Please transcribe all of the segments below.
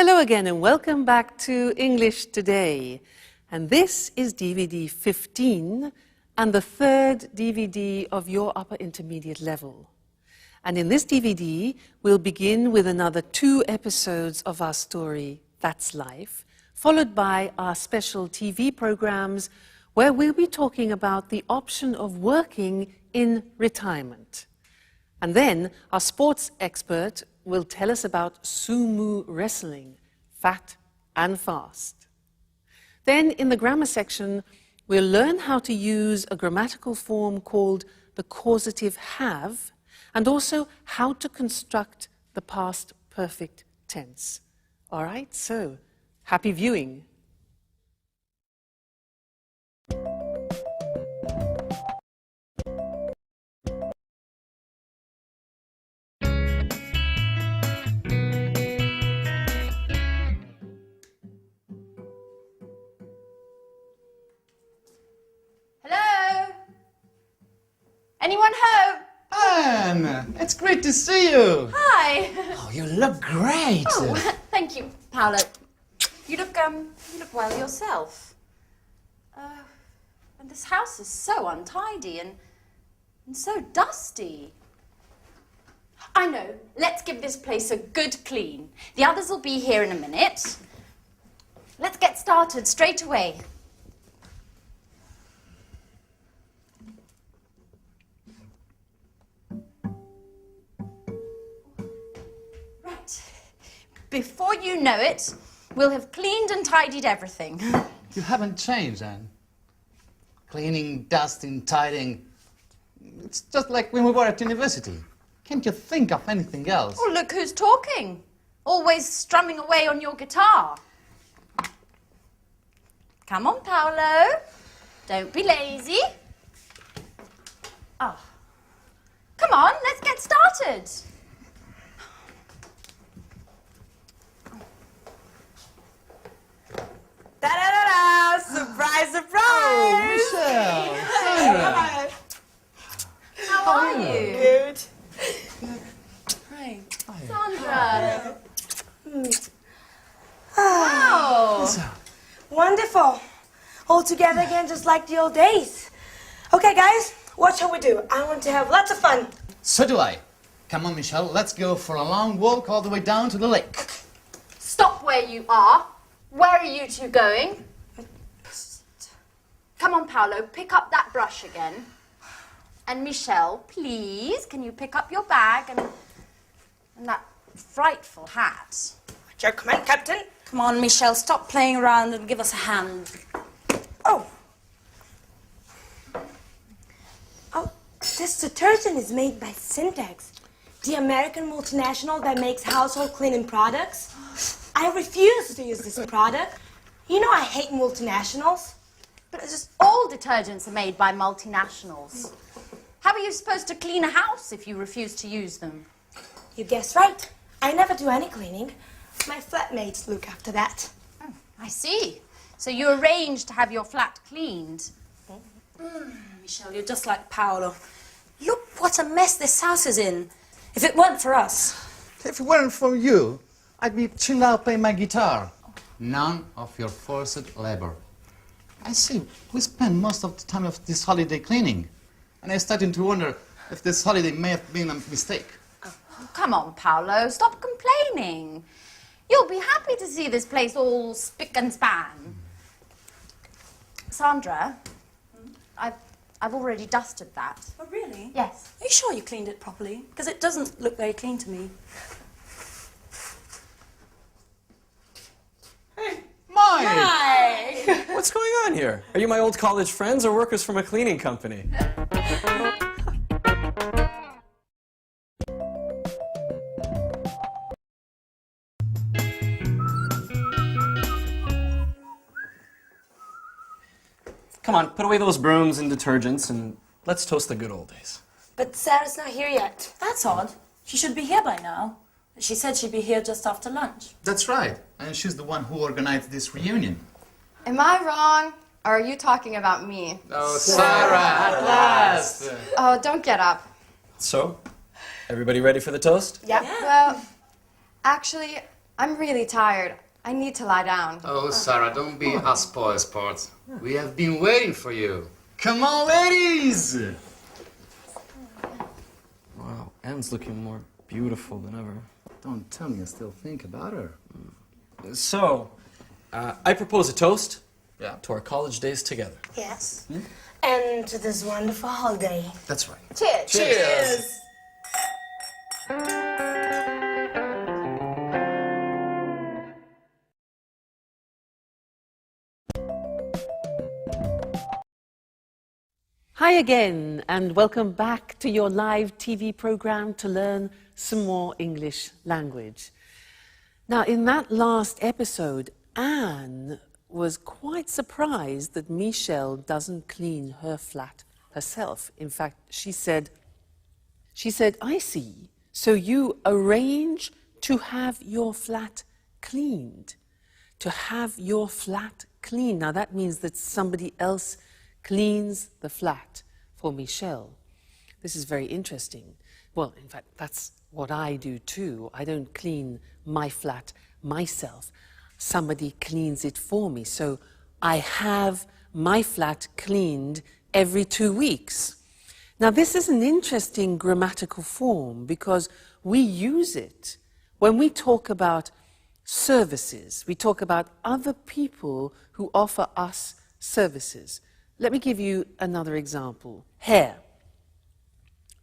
Hello again and welcome back to English Today. And this is DVD 15 and the third DVD of your upper intermediate level. And in this DVD, we'll begin with another 2 episodes of our story, That's Life, followed by our special TV programs where we'll be talking about the option of working in retirement. And then our sports expert will tell us about sumo wrestling, fat and fast. Then in the grammar section, we'll learn how to use a grammatical form called the causative have, and also how to construct the past perfect tense. All right, so happy viewing. Hello? Anyone home? Anne, it's great to see you. Hi. Oh, you look great. Oh, thank you, Paolo. You look well yourself. And this house is so untidy and so dusty. I know. Let's give this place a good clean. The others will be here in a minute. Let's get started straight away. Before you know it, we'll have cleaned and tidied everything. You haven't changed, Anne. Cleaning, dusting, tidying. It's just like when we were at university. Can't you think of anything else? Oh, look who's talking. Always strumming away on your guitar. Come on, Paolo. Don't be lazy. Oh. Come on, let's get started. Da-da-da-da! Surprise, surprise! Oh, Michelle! Sandra! How are you? Good. Hi. Sandra. Wow. Wonderful. All together again, just like the old days. Okay, guys, what shall we do? I want to have lots of fun. So do I. Come on, Michelle, let's go for a long walk all the way down to the lake. Stop where you are. Where are you two going? Come on, Paolo, pick up that brush again. And Michelle, please, can you pick up your bag and that frightful hat? At your command, Captain. Come on, Michelle, stop playing around and give us a hand. Oh. Oh, this detergent is made by Syntax, the American multinational that makes household cleaning products. I refuse to use this product. You know I hate multinationals. But it's just all detergents are made by multinationals. How are you supposed to clean a house if you refuse to use them? You guessed right. I never do any cleaning. My flatmates look after that. Oh, I see. So you arranged to have your flat cleaned. Michelle, you're just like Paolo. Look what a mess this house is in. If it weren't for us. If it weren't for you, I'd be chilled out playing my guitar. None of your forced labor. I see, we spend most of the time of this holiday cleaning. And I'm starting to wonder if this holiday may have been a mistake. Oh, come on, Paolo, stop complaining. You'll be happy to see this place all spick and span. Sandra, I've already dusted that. Oh, really? Yes. Are you sure you cleaned it properly? Because it doesn't look very clean to me. Mike! Hi! What's going on here? Are you my old college friends or workers from a cleaning company? Come on, put away those brooms and detergents and let's toast the good old days. But Sarah's not here yet. That's odd. She should be here by now. She said she'd be here just after lunch. That's right. And she's the one who organized this reunion. Am I wrong? Or are you talking about me? Oh, Sarah, at last! Oh, don't get up. So, everybody ready for the toast? Yeah. Well, actually, I'm really tired. I need to lie down. Oh, Sarah, don't be a spoil sport. We have been waiting for you. Come on, ladies! Wow, Anne's looking more beautiful than ever. Don't tell me you still think about her. So, I propose a toast Yeah. to our college days together. Yes. And to this wonderful holiday. That's right. Cheers. Cheers! Hi again, and welcome back to your live TV program to learn some more English language. Now, in that last episode, Anne was quite surprised that Michelle doesn't clean her flat herself. In fact, she said, I see, so you arrange to have your flat cleaned. To have your flat cleaned. Now, that means that somebody else cleans the flat for Michelle. This is very interesting. Well, in fact, that's what I do too. I don't clean my flat myself. Somebody cleans it for me. So I have my flat cleaned every 2 weeks. Now, this is an interesting grammatical form because we use it when we talk about services. We talk about other people who offer us services. Let me give you another example. Hair.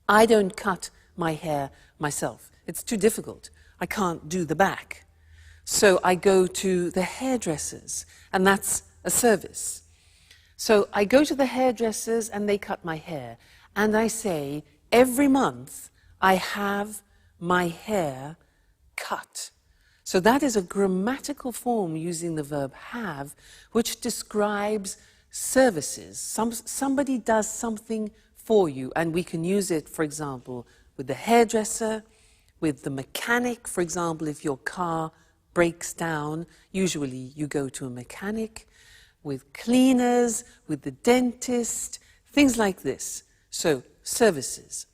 I don't cut my hair myself. It's too difficult. I can't do the back. So I go to the hairdressers, and that's a service. So I go to the hairdressers and they cut my hair. And I say, every month I have my hair cut. So that is a grammatical form using the verb have, which describes services. Somebody does something for you, and we can use it, for example, with the hairdresser, with the mechanic. For example, if your car breaks down, usually you go to a mechanic, with cleaners, with the dentist, things like this. So, services.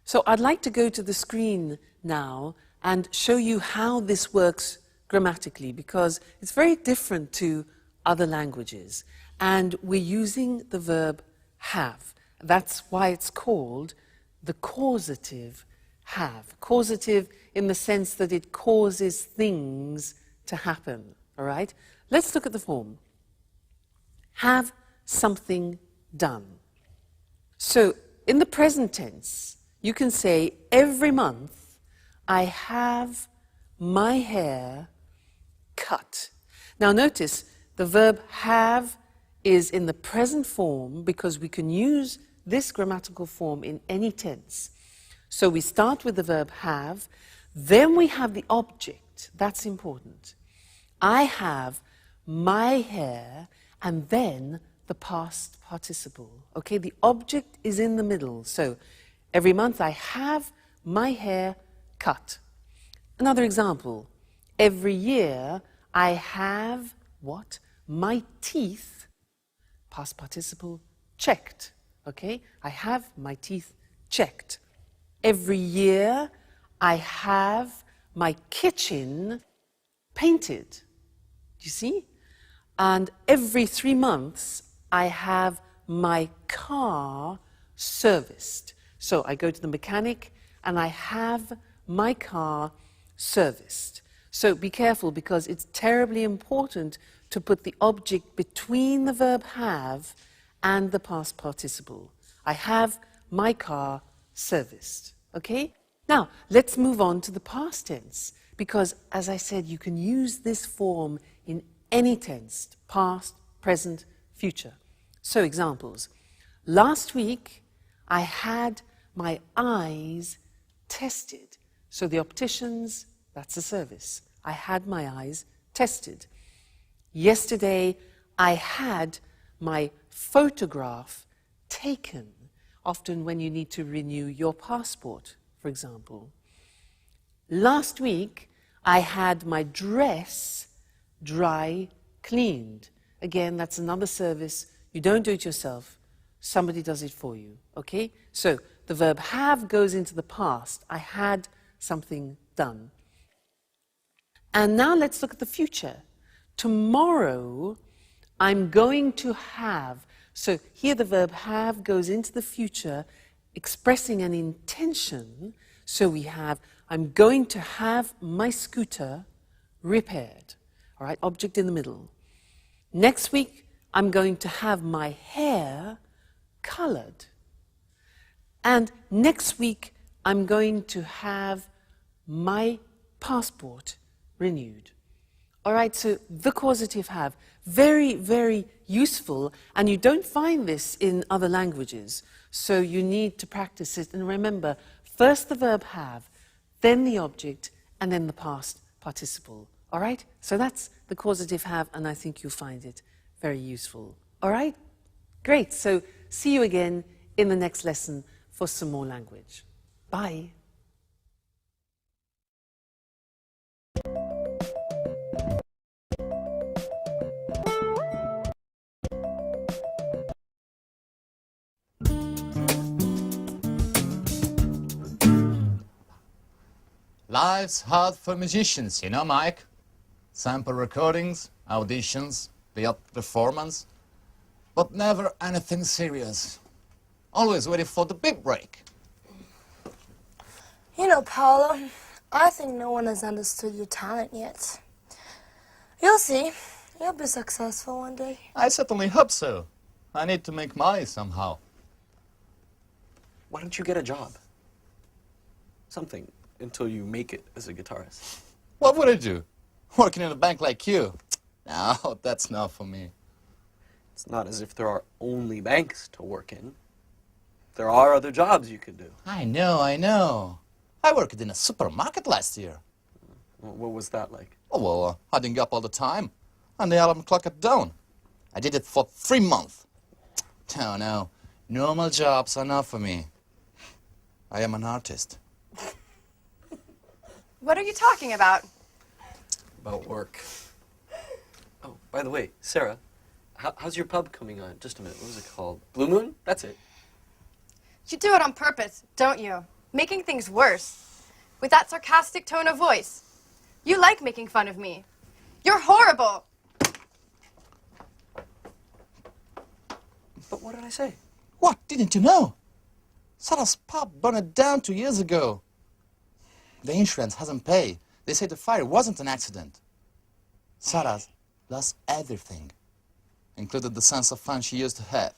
So I'd like to go to the screen now and show you how this works grammatically, because it's very different to other languages. And we're using the verb have. That's why it's called the causative have. Causative in the sense that it causes things to happen, all right? Let's look at the form. Have something done. So in the present tense, you can say, every month I have my hair cut. Now notice, the verb have is in the present form because we can use this grammatical form in any tense. So we start with the verb have, then we have the object. That's important. I have my hair, and then the past participle. Okay, the object is in the middle. So every month I have my hair cut. Another example. Every year I have what? My teeth, past participle, checked. Okay, I have my teeth checked. Every year I have my kitchen painted. You see? And every 3 months I have my car serviced. So I go to the mechanic and I have my car serviced. So be careful, because it's terribly important to put the object between the verb have and the past participle. I have my car serviced. Okay? Now, let's move on to the past tense, because, as I said, you can use this form in any tense, past, present, future. So, examples. Last week, I had my eyes tested. So the opticians, that's a service. I had my eyes tested. Yesterday, I had my photograph taken. Often when you need to renew your passport, for example. Last week, I had my dress dry cleaned. Again, that's another service. You don't do it yourself. Somebody does it for you, okay? So the verb have goes into the past. I had something done. And now let's look at the future. Tomorrow, I'm going to have. So here the verb have goes into the future, expressing an intention. So we have, I'm going to have my scooter repaired. All right, object in the middle. Next week, I'm going to have my hair colored. And next week, I'm going to have my passport renewed. All right, so the causative have, very, very useful, and you don't find this in other languages, so you need to practice it. And remember, first the verb have, then the object, and then the past participle. All right, so that's the causative have, and I think you'll find it very useful. All right, great. So see you again in the next lesson for some more language. Bye. Life's hard for musicians, you know, Mike. Sample recordings, auditions, the odd performance, but never anything serious. Always waiting for the big break. You know, Paolo, I think no one has understood your talent yet. You'll see. You'll be successful one day. I certainly hope so. I need to make money somehow. Why don't you get a job? Something, until you make it as a guitarist. What would I do? Working in a bank like you? No, that's not for me. It's not as if there are only banks to work in. There are other jobs you could do. I know, I know. I worked in a supermarket last year. What was that like? Oh, well, adding up all the time. And the alarm clock at dawn. I did it for 3 months. Oh, no. Normal jobs are not for me. I am an artist. What are you talking about? About work. Oh, by the way, Sarah, how's your pub coming on? Just a minute, what was it called? Blue Moon? That's it. You do it on purpose, don't you? Making things worse. With that sarcastic tone of voice. You like making fun of me. You're horrible. But what did I say? What? Didn't you know? Sarah's pub burned down 2 years ago. The insurance hasn't paid. They say the fire wasn't an accident. Sarah's lost everything, including the sense of fun she used to have.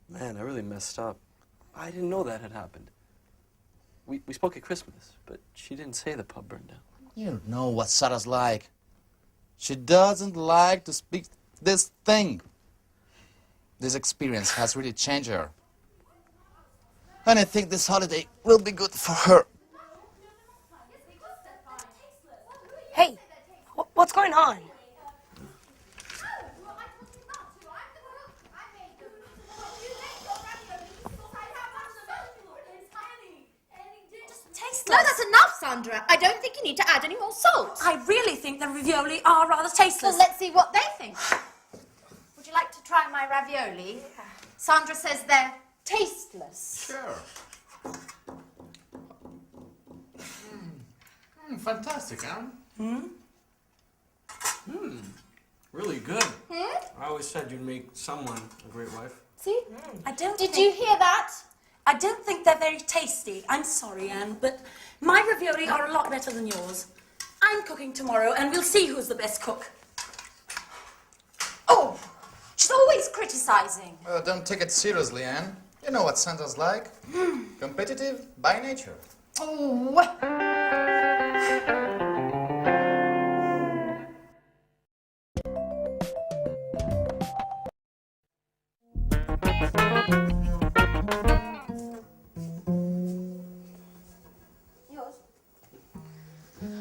Man, I really messed up. I didn't know that had happened. We spoke at Christmas, but she didn't say the pub burned down. You know what Sarah's like. She doesn't like to speak this thing. This experience has really changed her. And I think this holiday will be good for her. Hey, what's going on? No, that's enough, Sandra. I don't think you need to add any more salt. I really think the ravioli are rather tasteless. Well, let's see what they think. Would you like to try my ravioli? Sandra says they're tasteless. Sure. Fantastic, huh? Really good. I always said you'd make someone a great wife. See? I don't Did think, you hear that? I don't think they're very tasty. I'm sorry, Anne, but my ravioli are a lot better than yours. I'm cooking tomorrow, and we'll see who's the best cook. Oh, she's always criticizing. Well, don't take it seriously, Anne. You know what Santa's like. Competitive by nature.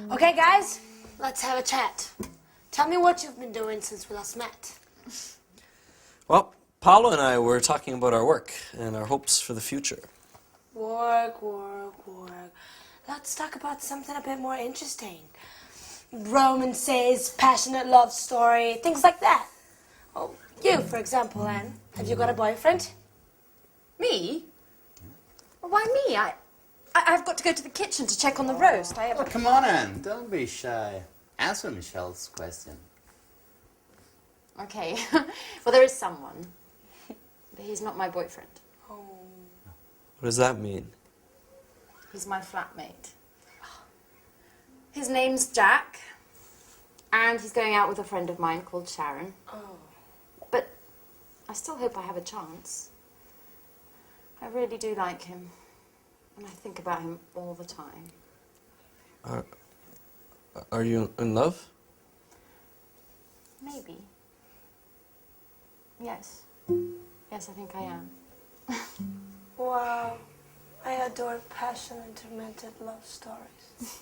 Okay, guys, let's have a chat. Tell me what you've been doing since we last met. Well, Paolo and I were talking about our work and our hopes for the future. Work. Let's talk about something a bit more interesting. Romances, passionate love story, things like that. Oh, you, for example, Anne. Have you got a boyfriend? Me? Well, why me? I've got to go to the kitchen to check on the roast. Oh, come on, Anne. Don't be shy. Answer Michelle's question. Okay. Well, there is someone. But he's not my boyfriend. What does that mean? He's my flatmate. His name's Jack. And he's going out with a friend of mine called Sharon. But I still hope I have a chance. I really do like him. And I think about him all the time. Are you in love? Maybe. Yes. Yes, I think I am. Wow. I adore passion and tormented love stories.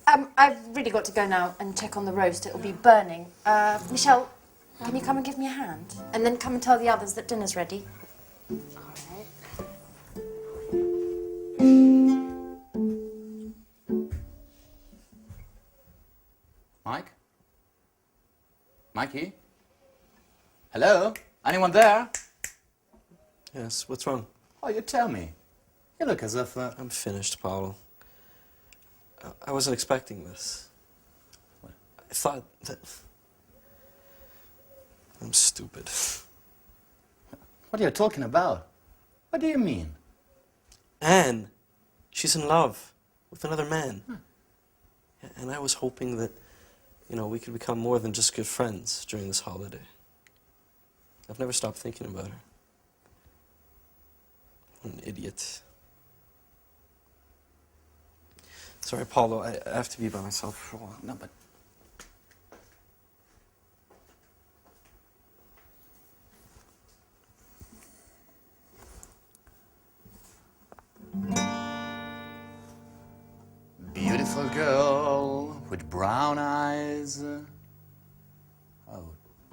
I've really got to go now and check on the roast. It'll be burning. Michelle, can you come and give me a hand? And then come and tell the others that dinner's ready. Mike? Mikey? Hello? Anyone there? Yes, what's wrong? Oh, you tell me. You look as if... I'm finished, Paolo. I wasn't expecting this. I thought that... I'm stupid. What are you talking about? What do you mean? Anne, she's in love with another man. And I was hoping that, you know, we could become more than just good friends during this holiday. I've never stopped thinking about her. What an idiot. Sorry, Paulo, I have to be by myself for a while. No, but... Beautiful girl with brown eyes. Oh,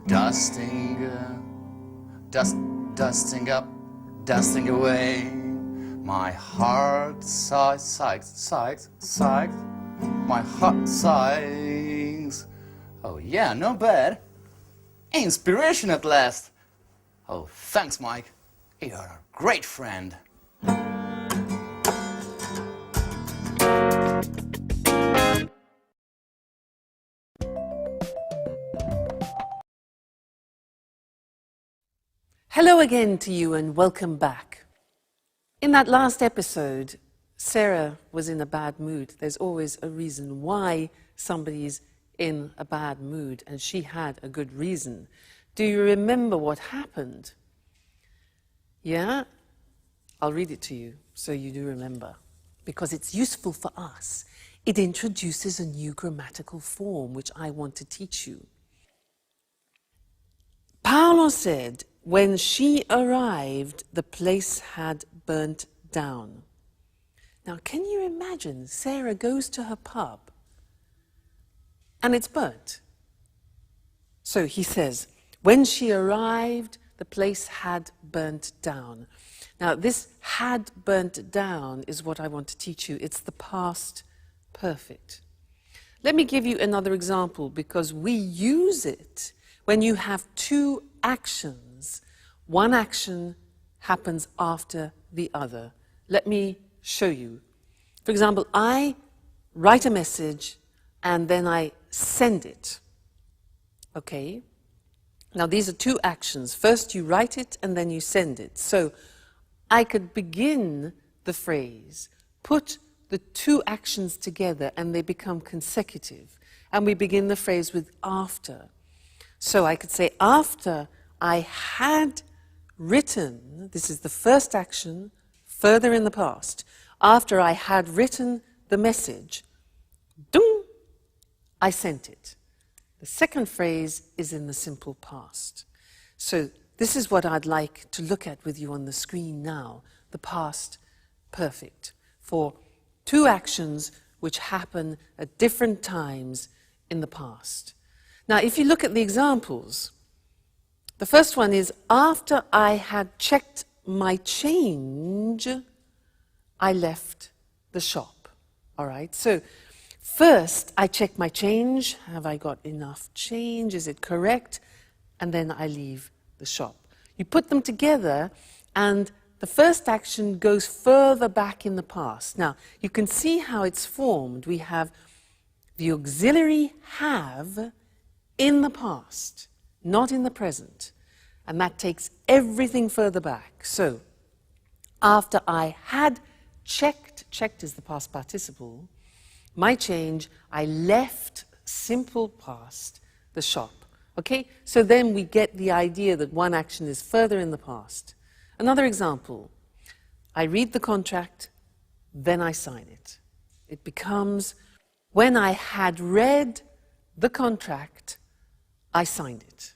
dusting up, dusting away. My heart sighs. My heart sighs. Oh yeah, not bad. Inspiration at last. Oh, thanks, Mike. You're a great friend. Hello again to you and welcome back. In that last episode, Sarah was in a bad mood. There's always a reason why somebody's in a bad mood, and she had a good reason. Do you remember what happened? Yeah? I'll read it to you so you do remember, because it's useful for us. It introduces a new grammatical form which I want to teach you. Paolo said, when she arrived, the place had burnt down. Now, can you imagine Sarah goes to her pub and it's burnt? So he says, when she arrived, the place had burnt down. Now, this had burnt down is what I want to teach you. It's the past perfect. Let me give you another example because we use it when you have two actions. One action happens after the other. Let me show you. For example, I write a message and then I send it. Okay? Now these are two actions. First you write it and then you send it. So I could begin the phrase, put the two actions together and they become consecutive. And we begin the phrase with after. So I could say, after I had written, this is the first action, further in the past. After I had written the message, dung, I sent it. The second phrase is in the simple past. So this is what I'd like to look at with you on the screen now, the past perfect, for two actions which happen at different times in the past. Now, if you look at the examples, the first one is, after I had checked my change, I left the shop. All right, so first I check my change. Have I got enough change? Is it correct? And then I leave the shop. You put them together and the first action goes further back in the past. Now, you can see how it's formed. We have the auxiliary have in the past, not in the present. And that takes everything further back. So, after I had checked is the past participle, my change, I left simple past the shop. Okay? So then we get the idea that one action is further in the past. Another example, I read the contract, then I sign it. It becomes, when I had read the contract, I signed it.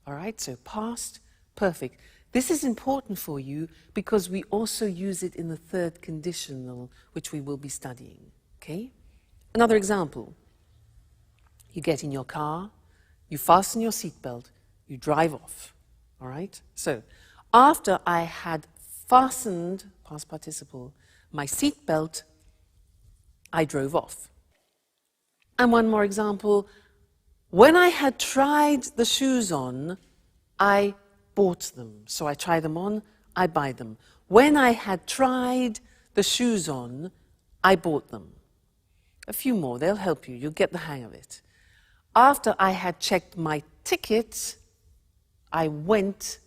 All right? So past, perfect. This is important for you because we also use it in the third conditional, which we will be studying. Okay? Another example. You get in your car, you fasten your seatbelt, you drive off. All right? So, after I had fastened, past participle, my seatbelt, I drove off. And one more example. When I had tried the shoes on, I bought them. So I try them on, I buy them. When I had tried the shoes on, I bought them. A few more, they'll help you. You'll get the hang of it. After I had checked my ticket, I went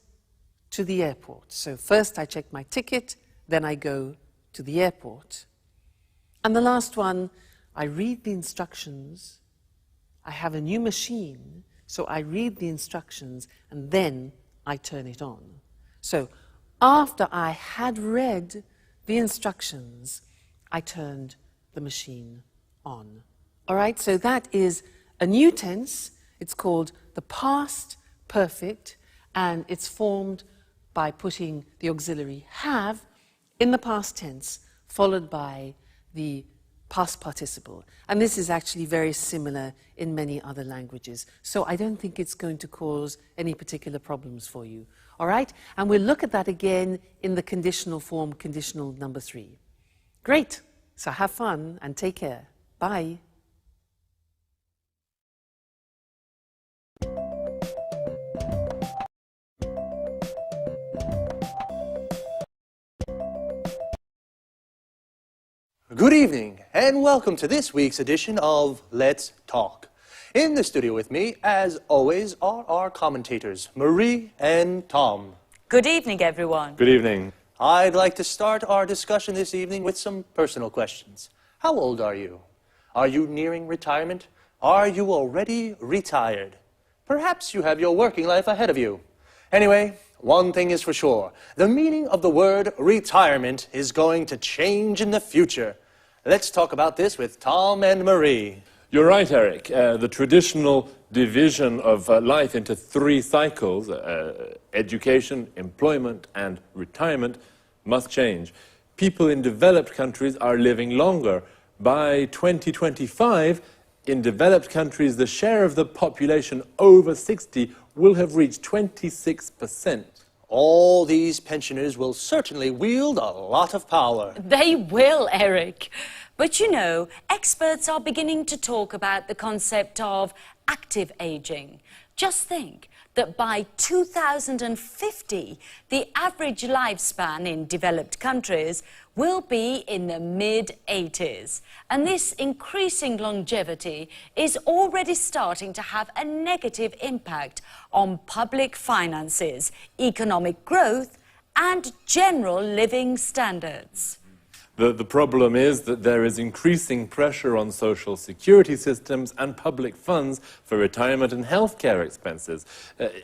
to the airport. So first I check my ticket, then I go to the airport. And the last one, I read the instructions. I have a new machine, so I read the instructions, and then I turn it on. So after I had read the instructions, I turned the machine on. All right, so that is a new tense. It's called the past perfect, and it's formed by putting the auxiliary have in the past tense, followed by the past participle. And this is actually very similar in many other languages. So I don't think it's going to cause any particular problems for you. All right? And we'll look at that again in the conditional form, conditional number 3. Great. So have fun and take care. Bye. Good evening, and welcome to this week's edition of Let's Talk. In the studio with me, as always, are our commentators, Marie and Tom. Good evening, everyone. Good evening. I'd like to start our discussion this evening with some personal questions. How old are you? Are you nearing retirement? Are you already retired? Perhaps you have your working life ahead of you. Anyway, one thing is for sure. The meaning of the word retirement is going to change in the future. Let's talk about this with Tom and Marie. You're right, Eric. The traditional division of life into 3 cycles, education, employment, and retirement, must change. People in developed countries are living longer. By 2025, in developed countries, the share of the population over 60 will have reached 26%. All these pensioners will certainly wield a lot of power. They will, Eric. But you know, experts are beginning to talk about the concept of active aging. Just think that by 2050, the average lifespan in developed countries will be in the mid-80s. And this increasing longevity is already starting to have a negative impact on public finances, economic growth, and general living standards. The problem is that there is increasing pressure on social security systems and public funds for retirement and healthcare expenses.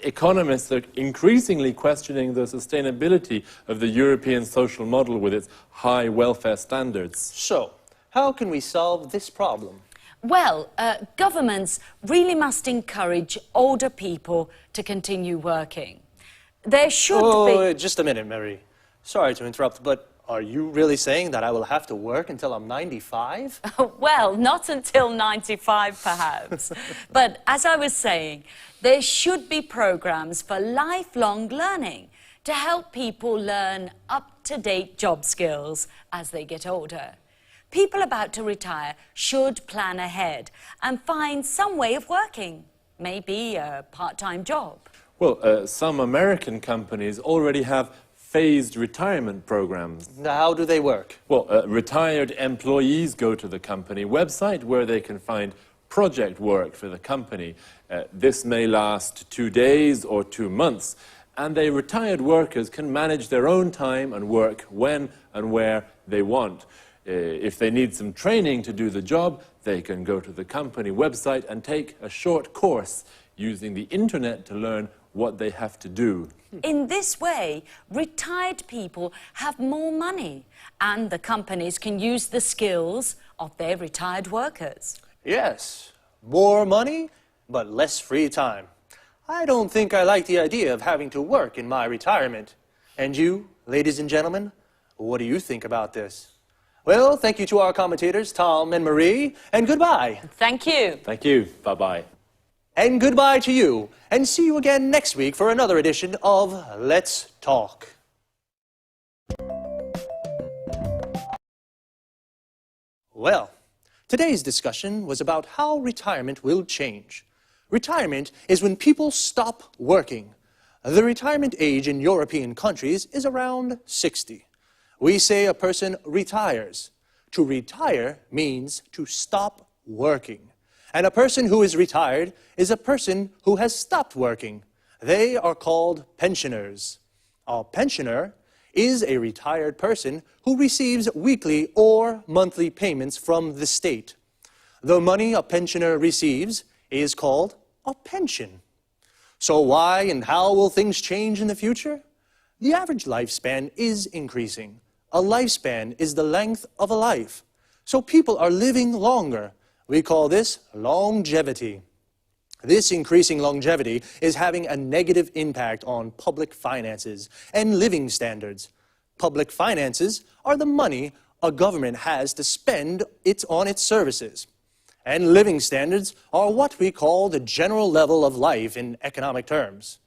Economists are increasingly questioning the sustainability of the European social model with its high welfare standards. So, how can we solve this problem? Well, governments really must encourage older people to continue working. There should be... Just a minute, Mary. Sorry to interrupt, but are you really saying that I will have to work until I'm 95? Well, not until 95, perhaps. But as I was saying, there should be programs for lifelong learning to help people learn up-to-date job skills as they get older. People about to retire should plan ahead and find some way of working, maybe a part-time job. Well, some American companies already have phased retirement programs. How do they work? Well, retired employees go to the company website where they can find project work for the company. This may last 2 days or 2 months, and the retired workers can manage their own time and work when and where they want. If they need some training to do the job, they can go to the company website and take a short course using the internet to learn what they have to do. In this way, retired people have more money, and the companies can use the skills of their retired workers. Yes, more money, but less free time. I don't think I like the idea of having to work in my retirement. And you, ladies and gentlemen, what do you think about this? Well, thank you to our commentators, Tom and Marie, and goodbye. Thank you. Thank you. Bye-bye. And goodbye to you, and see you again next week for another edition of Let's Talk. Well, today's discussion was about how retirement will change. Retirement is when people stop working. The retirement age in European countries is around 60. We say a person retires. To retire means to stop working. And a person who is retired is a person who has stopped working. They are called pensioners. A pensioner is a retired person who receives weekly or monthly payments from the state. The money a pensioner receives is called a pension. So why and how will things change in the future? The average lifespan is increasing. A lifespan is the length of a life. So people are living longer. We call this longevity. This increasing longevity is having a negative impact on public finances and living standards. Public finances are the money a government has to spend on its services. And living standards are what we call the general level of life in economic terms.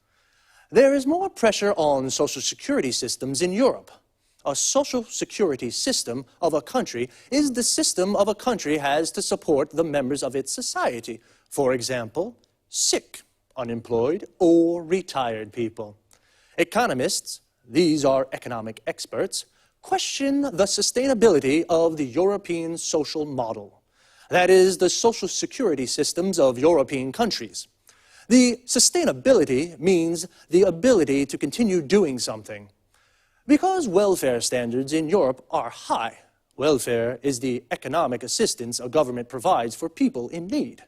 There is more pressure on social security systems in Europe. A social security system of a country is the system of a country has to support the members of its society. For example, sick, unemployed, or retired people. Economists, these are economic experts, question the sustainability of the European social model. That is, the social security systems of European countries. The sustainability means the ability to continue doing something. Because welfare standards in Europe are high, welfare is the economic assistance a government provides for people in need.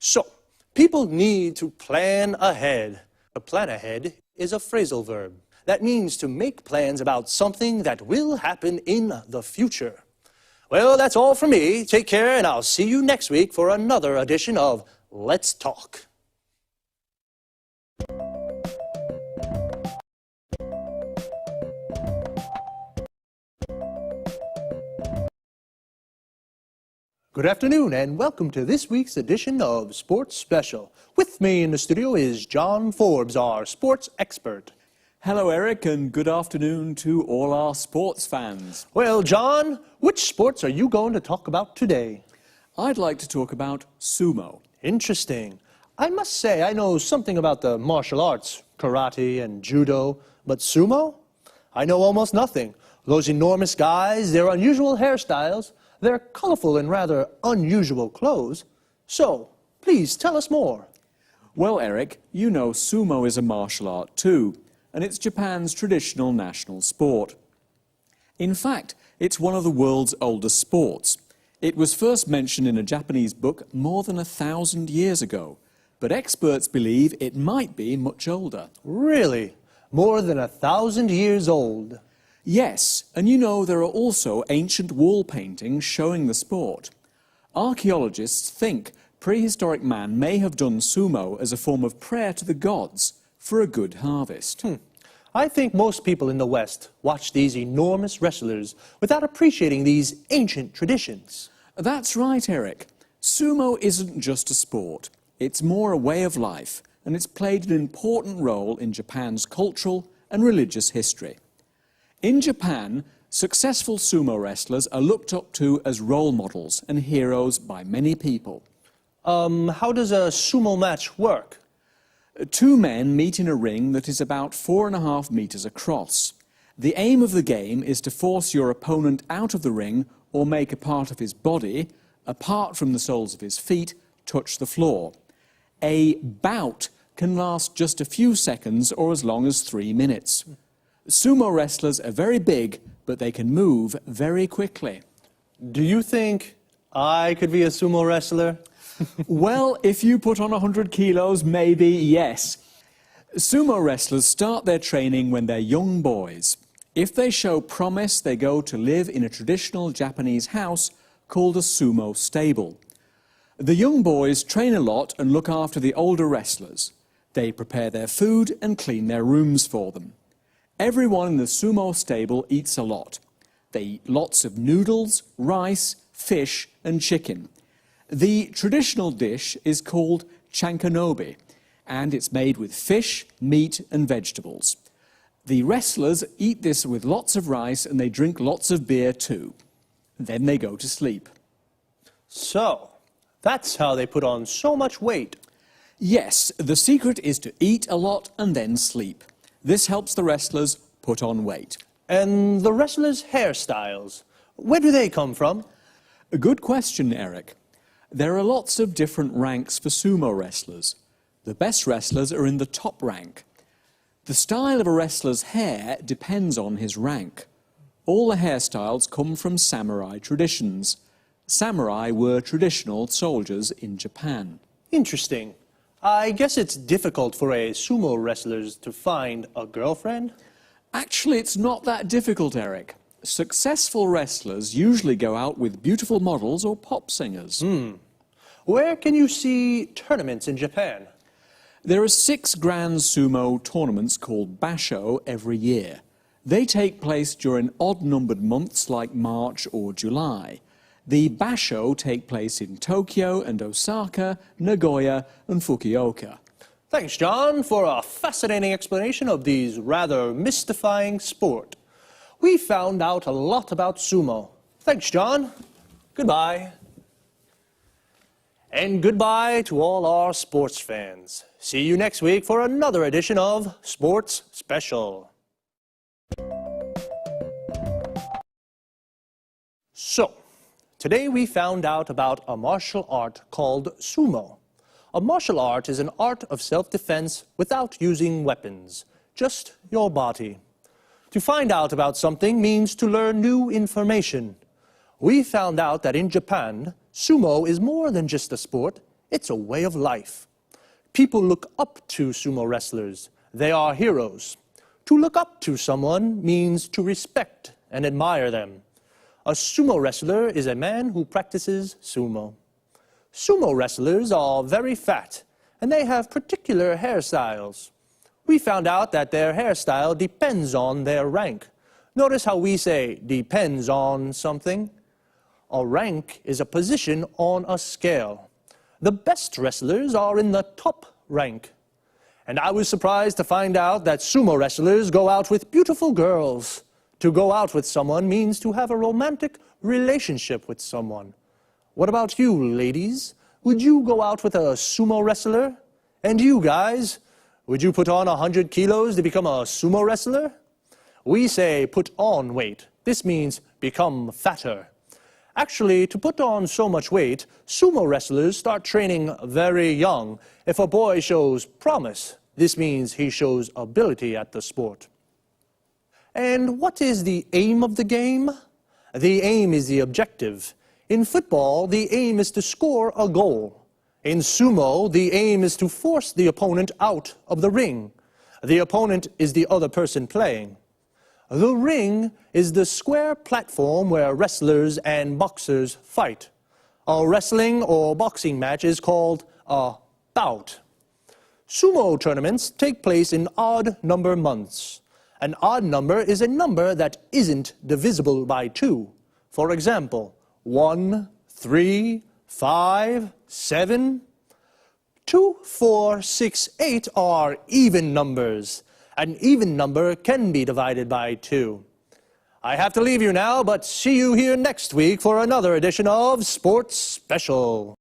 So, people need to plan ahead. To plan ahead is a phrasal verb. That means to make plans about something that will happen in the future. Well, that's all from me. Take care, and I'll see you next week for another edition of Let's Talk. Good afternoon, and welcome to this week's edition of Sports Special. With me in the studio is John Forbes, our sports expert. Hello, Eric, and good afternoon to all our sports fans. Well, John, which sports are you going to talk about today? I'd like to talk about sumo. Interesting. I must say I know something about the martial arts, karate and judo, but sumo? I know almost nothing. Those enormous guys, their unusual hairstyles, their colorful and rather unusual clothes. So, please tell us more. Well, Eric, you know sumo is a martial art too, and it's Japan's traditional national sport. In fact, it's one of the world's oldest sports. It was first mentioned in a Japanese book more than 1,000 years ago, but experts believe it might be much older. Really? More than 1,000 years old? Yes, and you know there are also ancient wall paintings showing the sport. Archaeologists think prehistoric man may have done sumo as a form of prayer to the gods for a good harvest. I think most people in the West watch these enormous wrestlers without appreciating these ancient traditions. That's right, Eric. Sumo isn't just a sport. It's more a way of life, and it's played an important role in Japan's cultural and religious history. In Japan, successful sumo wrestlers are looked up to as role models and heroes by many people. How does a sumo match work? Two men meet in a ring that is about 4.5 meters across. The aim of the game is to force your opponent out of the ring or make a part of his body, apart from the soles of his feet, touch the floor. A bout can last just a few seconds or as long as 3 minutes. Sumo wrestlers are very big, but they can move very quickly. Do you think I could be a sumo wrestler? Well, if you put on 100 kilos, maybe yes. Sumo wrestlers start their training when they're young boys. If they show promise, they go to live in a traditional Japanese house called a sumo stable. The young boys train a lot and look after the older wrestlers. They prepare their food and clean their rooms for them. Everyone in the sumo stable eats a lot. They eat lots of noodles, rice, fish and chicken. The traditional dish is called chankanobi, and it's made with fish, meat and vegetables. The wrestlers eat this with lots of rice and they drink lots of beer too. Then they go to sleep. So, that's how they put on so much weight. Yes, the secret is to eat a lot and then sleep. This helps the wrestlers put on weight. And the wrestlers' hairstyles, where do they come from? A good question, Eric. There are lots of different ranks for sumo wrestlers. The best wrestlers are in the top rank. The style of a wrestler's hair depends on his rank. All the hairstyles come from samurai traditions. Samurai were traditional soldiers in Japan. Interesting. I guess it's difficult for a sumo wrestler to find a girlfriend? Actually, it's not that difficult, Eric. Successful wrestlers usually go out with beautiful models or pop singers. Where can you see tournaments in Japan? There are 6 grand sumo tournaments called basho every year. They take place during odd-numbered months like March or July. The basho take place in Tokyo and Osaka, Nagoya and Fukuoka. Thanks, John, for a fascinating explanation of these rather mystifying sport. We found out a lot about sumo. Thanks, John. Goodbye. And goodbye to all our sports fans. See you next week for another edition of Sports Special. So, today we found out about a martial art called sumo. A martial art is an art of self-defense without using weapons, just your body. To find out about something means to learn new information. We found out that in Japan, sumo is more than just a sport, it's a way of life. People look up to sumo wrestlers. They are heroes. To look up to someone means to respect and admire them. A sumo wrestler is a man who practices sumo. Sumo wrestlers are very fat, and they have particular hairstyles. We found out that their hairstyle depends on their rank. Notice how we say depends on something. A rank is a position on a scale. The best wrestlers are in the top rank. And I was surprised to find out that sumo wrestlers go out with beautiful girls. To go out with someone means to have a romantic relationship with someone. What about you, ladies? Would you go out with a sumo wrestler? And you guys? Would you put on 100 kilos to become a sumo wrestler? We say put on weight. This means become fatter. Actually, to put on so much weight, sumo wrestlers start training very young. If a boy shows promise, this means he shows ability at the sport. And what is the aim of the game? The aim is the objective. In football, the aim is to score a goal. In sumo, the aim is to force the opponent out of the ring. The opponent is the other person playing. The ring is the square platform where wrestlers and boxers fight. A wrestling or boxing match is called a bout. Sumo tournaments take place in odd number months. An odd number is a number that isn't divisible by 2. For example, 1, 3, 5, 7. 2, 4, 6, 8 are even numbers. An even number can be divided by 2. I have to leave you now, but see you here next week for another edition of Sports Special.